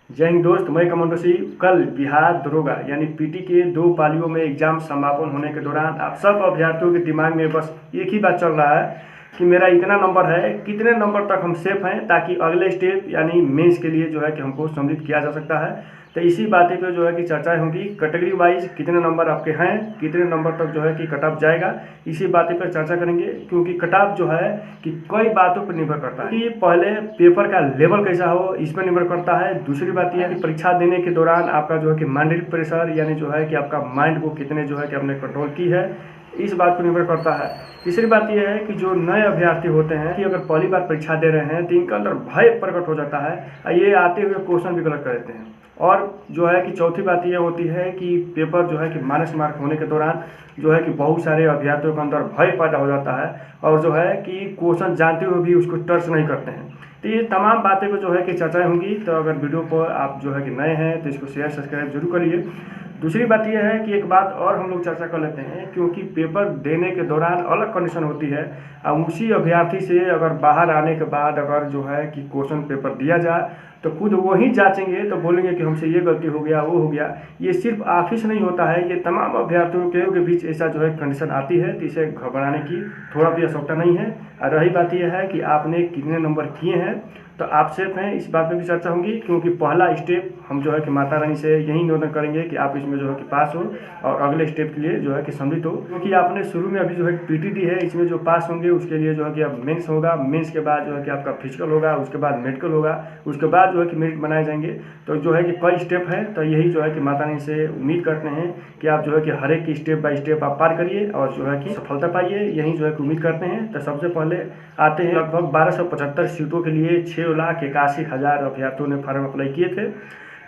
जय हिंद दोस्त, मैं कमांडो सिंह। कल बिहार दरोगा यानी पीटी के 2 पालियों में एग्जाम समापन होने के दौरान आप सब अभ्यर्थियों के दिमाग में बस एक ही बात चल रहा है कि मेरा इतना नंबर है, कितने नंबर तक हम सेफ हैं ताकि अगले स्टेप यानी मेंस के लिए जो है कि हमको सम्मिलित किया जा सकता है। तो इसी बातें पे जो है कि चर्चाएं होंगी। कैटेगरी वाइज कितने नंबर आपके हैं, कितने नंबर तक जो है कि कट ऑफ जाएगा, इसी बातें पर चर्चा करेंगे। क्योंकि कट ऑफ जो है कि कई बातों पर निर्भर करता है कि पहले पेपर का लेवल कैसा हो, इस पर निर्भर करता है। दूसरी बात यह है कि परीक्षा देने के दौरान आपका जो है कि माइंड प्रेशर यानी जो है कि आपका माइंड को कितने जो है कि आपने कंट्रोल की है, इस बात पर निर्भर करता है। तीसरी बात यह है कि जो नए अभ्यर्थी होते हैं कि अगर पहली बार परीक्षा दे रहे हैं तो इनके अंदर भय प्रकट हो जाता है, ये आते हुए क्वेश्चन भी गलत कर देते हैं। और जो है कि चौथी बात यह होती है कि पेपर जो है कि माइनस मार्क होने के दौरान जो है कि बहुत सारे अभ्यर्थियों के अंदर भय पैदा हो जाता है और जो है कि क्वेश्चन जानते हुए भी उसको टच नहीं करते हैं। तो ये तमाम बातें पर जो है कि चर्चाएं होंगी। तो अगर वीडियो पर आप जो है कि नए हैं तो इसको शेयर सब्सक्राइब जरूर करिए। दूसरी बात यह है कि एक बात और हम लोग चर्चा कर लेते हैं, क्योंकि पेपर देने के दौरान अलग कंडीशन होती है। अब उसी अभ्यर्थी से अगर बाहर आने के बाद अगर जो है कि क्वेश्चन पेपर दिया जाए तो खुद वही जांचेंगे तो बोलेंगे कि हमसे ये गलती हो गया, वो हो गया। ये सिर्फ आप ही से नहीं होता है, ये तमाम अभ्यर्थियों के बीच ऐसा जो है कंडीशन आती है। तो इसे घबराने की थोड़ा भी आवश्यकता नहीं है। और रही बात यह है कि आपने कितने नंबर किए हैं तो आप सेफ हैं, इस बात पे भी चर्चा होगी। क्योंकि पहला स्टेप हम जो है कि माता रानी से यही निवेदन करेंगे कि आप इसमें जो है कि पास हो और अगले स्टेप के लिए जो है कि सम्मिलित हो। क्योंकि आपने शुरू में अभी जो है पीटी दी है, इसमें जो पास होंगे उसके लिए जो है कि अब मेंस होगा, मेंस के बाद जो है कि आपका फिजिकल होगा, उसके बाद मेडिकल होगा, उसके बाद जो है कि मेरिट बनाए जाएंगे। तो जो है कि कई स्टेप है, तो यही जो है कि माता रानी से उम्मीद करते हैं कि आप जो है कि हर एक की स्टेप बाय स्टेप आप पार करिए और जो है कि सफलता पाइए, यही जो है कि उम्मीद करते हैं। तो सबसे पहले आते हैं लगभग 1275 सीटों के लिए 6,81,000 अभ्यर्थियों ने फॉर्म अप्लाई किए थे।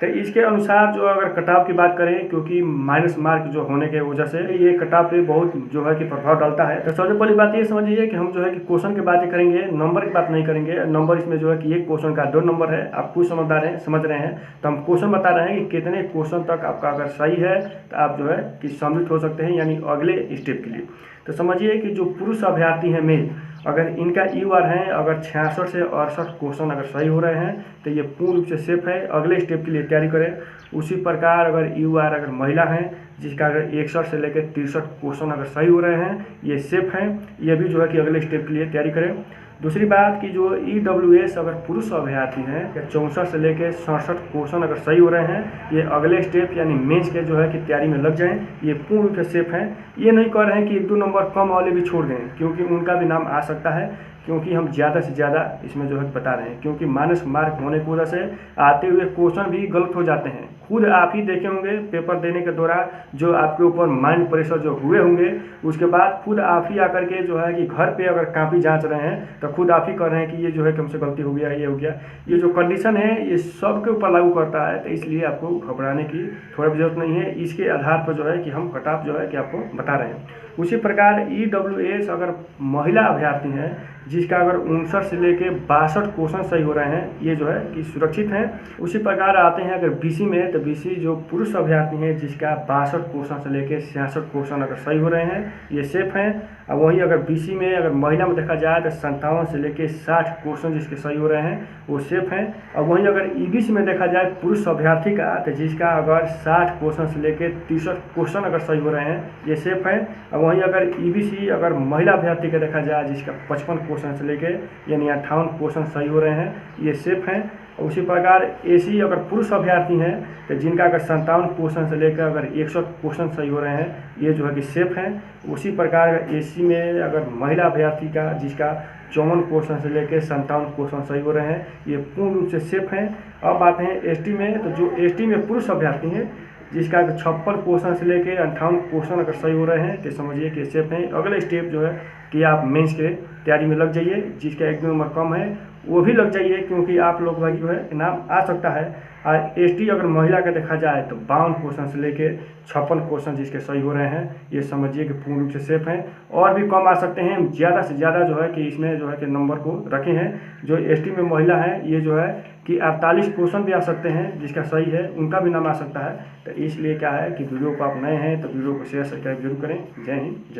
तो इसके अनुसार जो अगर कटाव की बात करें, क्योंकि माइनस मार्क जो होने के वजह से ये कटाव पे बहुत जो है कि प्रभाव डालता है। तो सबसे पहली बात ये समझिए कि हम जो है कि क्वेश्चन की बातें करेंगे, नंबर की बात नहीं करेंगे। नंबर इसमें जो है कि एक क्वेश्चन का 2 नंबर है। आप कुछ समझ रहे हैं तो हम क्वेश्चन बता रहे हैं कि कितने क्वेश्चन तक आपका अगर सही है तो आप जो है कि सम्मिलित हो सकते हैं यानी अगले स्टेप के लिए। तो समझिए कि जो पुरुष अभ्यर्थी हैं मेल, अगर इनका ईवार है, अगर 66 से 68 क्वेश्चन अगर सही हो रहे हैं तो ये पूर्ण रूप से सेफ है, अगले स्टेप के लिए तैयारी करें। उसी प्रकार अगर ईवार अगर महिला है जिसका अगर 61 से लेकर 63 क्वेश्चन अगर सही हो रहे हैं, ये सेफ हैं, ये भी जो है कि अगले स्टेप के लिए तैयारी करें। दूसरी बात कि जो EWS अगर पुरुष अभ्यर्थी हैं या 64 से लेकर 67 क्वेश्चन अगर सही हो रहे हैं, ये अगले स्टेप यानी मेंस के जो है कि तैयारी में लग जाएं, ये पूर्ण रूप से सेफ हैं। ये नहीं कर रहे हैं कि 1-2 नंबर कम वाले भी छोड़ दें, क्योंकि उनका भी नाम आ सकता है। क्योंकि हम ज़्यादा से ज़्यादा इसमें जो है बता रहे हैं, क्योंकि माइनस मार्क होने की वजह से आते हुए क्वेश्चन भी गलत हो जाते हैं। खुद आप ही देखे होंगे पेपर देने के दौरान जो आपके ऊपर माइंड प्रेशर जो हुए होंगे, उसके बाद खुद आप ही आकर के जो है कि घर पे अगर कापी जांच रहे हैं तो खुद आप ही कर रहे हैं कि ये जो है कि हमसे गलती हो गया, ये हो गया। ये जो कंडीशन है ये सबके ऊपर लागू करता है। तो इसलिए आपको घबराने की थोड़ा भी जरूरत नहीं है। इसके आधार पर जो है कि हम कट ऑफ जो है कि आपको बता रहे हैं। उसी प्रकार EWS अगर महिला अभ्यर्थी हैं जिसका अगर 59 से लेके 62 क्वेश्चन सही हो रहे हैं, ये जो है कि सुरक्षित हैं। उसी प्रकार आते हैं अगर BC में, तो BC जो पुरुष अभ्यर्थी हैं जिसका 62 क्वेश्चन से लेके 66 क्वेश्चन अगर सही हो रहे हैं, ये सेफ हैं। और वहीं अगर BC में अगर महिला में देखा जाए तो 57 से लेके 60 क्वेश्चन जिसके सही हो रहे हैं वो सेफ हैं। और वहीं अगर EBC में देखा जाए पुरुष अभ्यर्थी का, तो जिसका अगर 60 क्वेश्चन से लेके 63 क्वेश्चन अगर सही हो रहे हैं, ये सेफ हैं। और वहीं अगर EBC अगर महिला अभ्यर्थी का देखा जाए जिसका 55 क्वेश्चन से लेके यानी 58 क्वेश्चन सही हो रहे हैं, ये सेफ हैं। उसी प्रकार AC अगर पुरुष अभ्यर्थी हैं तो जिनका अगर 57 क्वेश्चन से लेकर अगर 61 क्वेश्चन सही हो रहे हैं, ये जो है कि सेफ हैं। उसी प्रकार AC में अगर महिला अभ्यर्थी का जिसका 54 क्वेश्चन से लेकर 57 क्वेश्चन सही हो रहे हैं, ये पूर्ण रूप से सेफ हैं। अब आते हैं ST में, तो जो ST में पुरुष अभ्यर्थी हैं जिसका 56 क्वेश्चन से लेके 58 क्वेश्चन अगर सही हो रहे हैं तो समझिए कि सेफ हैं। अगले स्टेप जो है कि आप मेंस के तैयारी में लग जाइए। जिसका 1 नंबर कम है वो भी लग जाइए, क्योंकि आप लोग भाई जो है इनाम आ सकता है। और ST अगर महिला का देखा जाए तो 52 क्वेश्चन से लेके 56 क्वेश्चन जिसके सही हो रहे हैं, ये समझिए कि पूर्ण रूप से सेफ हैं। और भी कम आ सकते हैं, ज़्यादा से ज़्यादा जो है कि इसमें जो है कि नंबर को रखे हैं। जो ST में महिला है ये जो है कि 48 क्वेश्चन भी आ सकते हैं, जिसका सही है उनका भी नाम आ सकता है। तो इसलिए क्या है कि वीडियो को आप नए हैं तो वीडियो को शेयर सब्सक्राइब जरूर करें। जय हिंद, जय।